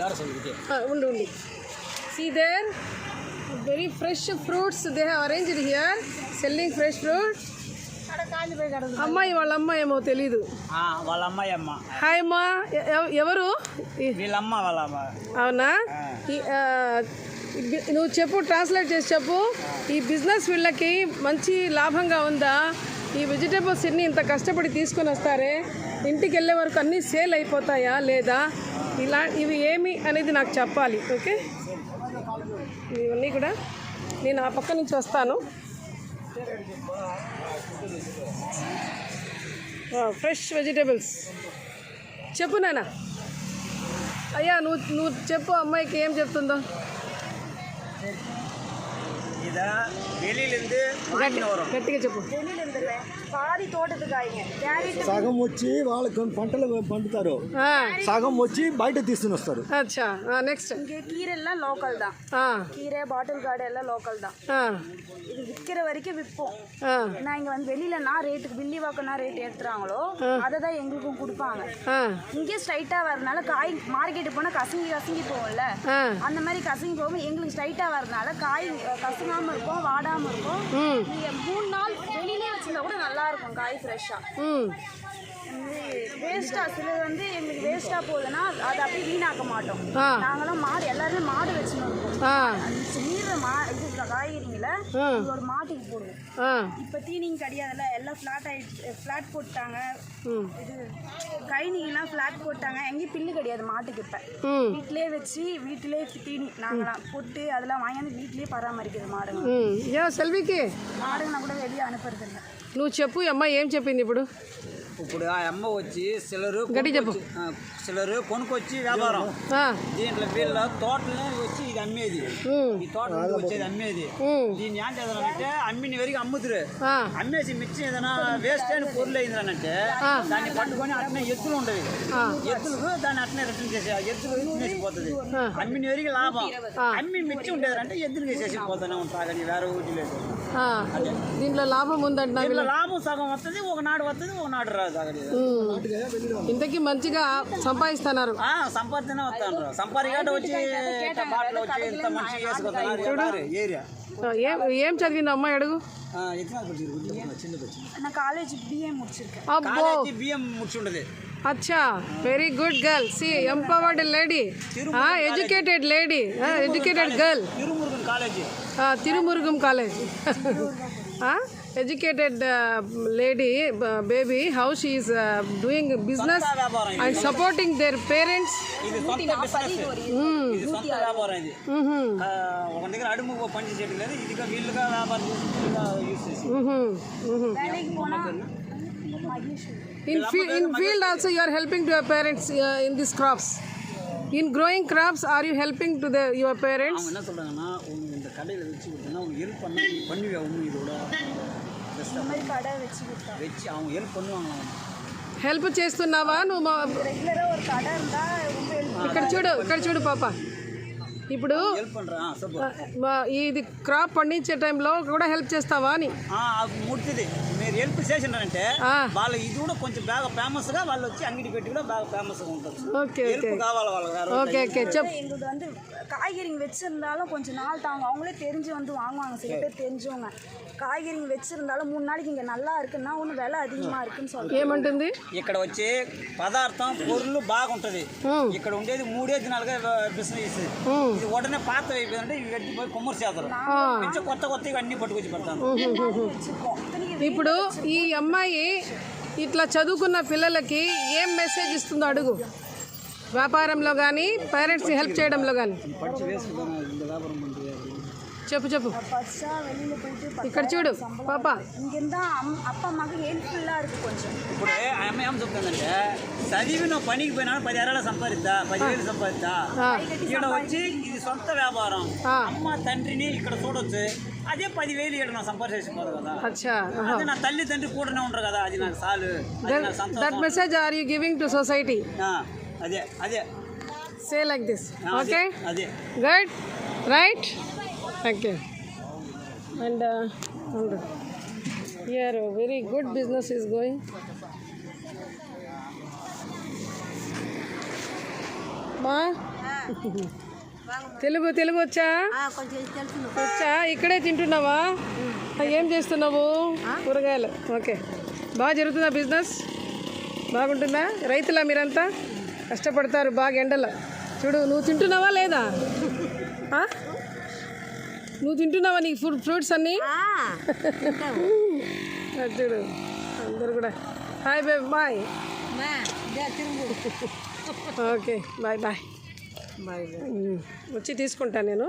Undi. See there, very fresh fruits they have arranged here, selling fresh fruits. అమ్మాయి వాళ్ళ అమ్మాయి ఏమో తెలీదు. వాళ్ళ అమ్మాయి అమ్మ. హాయ్ అమ్మా, ఎవరు? వీళ్ళమ్మ వాళ్ళ అమ్మ. అవునా? నువ్వు చెప్పు, ట్రాన్స్లేట్ చేసి చెప్పు. ఈ బిజినెస్ వీళ్ళకి మంచి లాభంగా ఉందా? ఈ వెజిటేబుల్స్ అన్నీ ఇంత కష్టపడి తీసుకొని వస్తారే, ఇంటికి వెళ్ళే వరకు అన్నీ సేల్ అయిపోతాయా లేదా? ఇవి ఏమి అనేది నాకు చెప్పాలి. ఓకే, ఇవన్నీ కూడా నేను ఆ పక్క నుంచి వస్తాను. ఫ్రెష్ వెజిటేబుల్స్ చెప్పు నాన్న. అయ్యా నువ్వు చెప్పు, అమ్మాయికి ఏం చెప్తుందో. గట్టిగా చెప్పు. பாதி தோட்டத்து காய்ங்க, సగం వచ్చి వాళ్ళకి పంటలు పండుతారు, సగం వచ్చి బయట తీసుకుని వస్తారు. అచ్చా, నెక్స్ట్ இங்கே கீரை எல்லாம் லோக்கல் தான். கீரை பாட்டில் கார்டு எல்லாம் லோக்கல் தான். இது விற்கிற வரைக்கும் விற்போம். நான் இங்கே வந்து வெளியில நான் ரேட்டுக்கு வில்லிவாக்கம்னா ரேட் ஏற்றுறாங்களோ அதை தான் எங்களுக்கும் கொடுப்பாங்க. இங்கே ஸ்ட்ரைட்டாக வரதுனால காய் மார்க்கெட்டு போனால் கசங்கி போகும்ல, அந்த மாதிரி கசங்கி போகும். எங்களுக்கு ஸ்ட்ரைட்டாக வரதுனால காய் கசங்காமல் இருக்கும், வாடாமல் இருக்கும். 3 நாள் வெளியிலே வச்சுருந்தா கூட நல்லா இருக்கும் காய் ஃப்ரெஷ்ஷாக. வேஸ்டா சிலது வந்து எங்களுக்கு வேஸ்டா போகுதுன்னா அதை அப்படியே வீணாக்க மாட்டோம். நாங்களாம் மாடு எல்லாருமே மாடு வச்சுன்னு இருக்கோம். நீர் இது காய்கறிங்கள ஒரு மாட்டுக்கு போடுவோம். இப்போ தீனிங்க கிடையாதுல்ல, எல்லாம் ஃப்ளாட் போட்டாங்க. இது கைனிங்கெல்லாம் ஃப்ளாட் போட்டாங்க, எங்கேயும் பில்லு கிடையாது மாட்டுக்கு. இப்போ வீட்டிலே வச்சு வீட்டிலே தீனி நாங்களாம் போட்டு அதெல்லாம் வாங்கி வீட்டிலேயே பராமரிக்கிறது மாடுங்க. ஏன் செல்விக்கு மாடுங்கன்னா కూడా வெளியே అనుపడదు. నువ్వు చెప్పు అమ్మ, ఏం చెప్పింది ఇప్పుడు? ఇప్పుడు ఆ అమ్మ వచ్చి సిలరు కొనుక్కొచ్చి వ్యాపారం. దీంట్లో వీళ్ళ తోటలే వచ్చి ఇది అమ్మేది, ఈ తోటలో వచ్చేది అమ్మేది. దీన్ని ఏం చేద్దానంటే అమ్మిన వరకు అమ్ముతురు, అమ్మేసి మిర్చి ఏదైనా వేస్ట్ అయిన పొరులు అయిందనంటే దాన్ని పట్టుకొని అట్నే ఎత్తులు ఉండేవి, ఎత్తులు దాన్ని అట్నే రిటర్న్ చేసే ఎత్తులు వేసిపోతుంది. అమ్మిన వరకు లాభం. అమ్మి మిర్చి ఉండేదంటే ఎద్దులు వేసేసిపోతానే ఉంటారు, వేరే ఊటి లేదు. దీంట్లో లాభం ఉందంట. లాభం సగం వస్తుంది, ఒకనాడు వస్తుంది, ఒకనాడు రాదు. ఇంతకీ మంచిగా సంపాదిస్తున్నారు. సంపాదన వస్తాను, సంపాదించే వచ్చి ఇంత మంచి ఏరియా. ఏం చదివింది అమ్మాయి అడుగు. కాలేజ్ బిఏ ముడిచుండదు. అచ్చా, very good girl. See empowered lady, educated lady, educated girl. Tirumurugam college. Educated lady, baby, how she is doing business and supporting their parents. In field also you are helping to your parents in these crops. In growing crops, are you helping to your parents? Help చేస్తున్నావా నువ్వు? ఇక్కడ చూడు పాప, ఇప్పుడు ఇది crop పండించే టైంలో కూడా హెల్ప్ చేస్తావా అని. ముట్టిది మీరు హెల్ప్ చేసిండ్రంటే వాళ్ళు ఇది కూడా కొంచెం బాగా ఫేమస్ గా వాళ్ళు వచ్చి అంగడి పెట్టి కూడా బాగా ఫేమస్ గా ఉంటుంది. ఓకే ఓకే కావాలి వాళ్ళకి. ఓకే ఓకే చెప్పు. எங்களுக்கு வந்து காய்கறிங்க வச்சிருந்தாலும் கொஞ்சம் நாள் தாங்க, அவங்களே தெரிஞ்சு வந்து வாங்குவாங்க. சில பேர் தெரிஞ்சவங்க కాయగూరలు వెచ్చిరుందాలో 3 నాలుగు ఇంకా నల్లా இருக்குன்னா ஒன்று விலை அதிகமா இருக்குன்னு சொல்றாங்க. ఏమంటుంది? ఇక్కడ వచ్చే పదార్థం పొరులు బాగుంటది. ఇక్కడ ఉండేది 3 దినాలుగా బిజినెస్. ఇది ఒడనే పాత అయిపోయిందంటే ఇవి వెట్టి పోయి కొమ్మర్స్ చేస్తారు. కొంచెం కొత్తగా అన్ని పట్టుకొచ్చి పెడతాను. ఇప్పుడు ఈ అమ్మాయి ఇట్లా చదువుకున్న పిల్లలకి ఏం మెసేజ్ ఇస్తుందో అడుగు. వ్యాపారంలో కానీ పేరెంట్స్ని హెల్ప్ చేయడంలో కానీ చెప్పు. ఇక్కడ చూడు పాప, అప్ప అమ్మకి హెల్ప్ఫుల్లా ఇருக்கு కొంచెం. ఇప్పుడు అమ్మ ఏం చెప్తుందంటే చదివిన పనికి పోయినా 10 ఏళ్ళ సంపాదిద్దా, 10,000 సంపాదిద్దా. ఇక్కడ వచ్చి ఇది సొంత వ్యాపారం, అమ్మ తండ్రిని ఇక్కడ చూడొచ్చు. అదే 10,000 ఇక్కడ నా సంపాదించుకోదు కదా. అదే నా తల్లి తండ్రి కూడానే ఉంటారు కదా, అది నాకు చాలు. That message are you giving to society? అదే సే లైక్ దిస్. ఓకే, అదే good, right. Thank you. And here a very good business is going. Ma, Telugu వచ్చా? వచ్చా? ఇక్కడే తింటున్నావా? ఏం చేస్తున్నావు? కూరగాయలు. ఓకే, బాగా జరుగుతుందా బిజినెస్? బాగుంటుందా? రైతులా మీరంతా? కష్టపడతారు బాగా ఎండలో. చూడు, నువ్వు తింటున్నావా లేదా? నువ్వు తింటున్నావా? నీకు ఫ్రూట్స్ అన్నీ చూడు అందరు కూడా. Hi baby, bye. Okay, bye bye. వచ్చి తీసుకుంటాను నేను.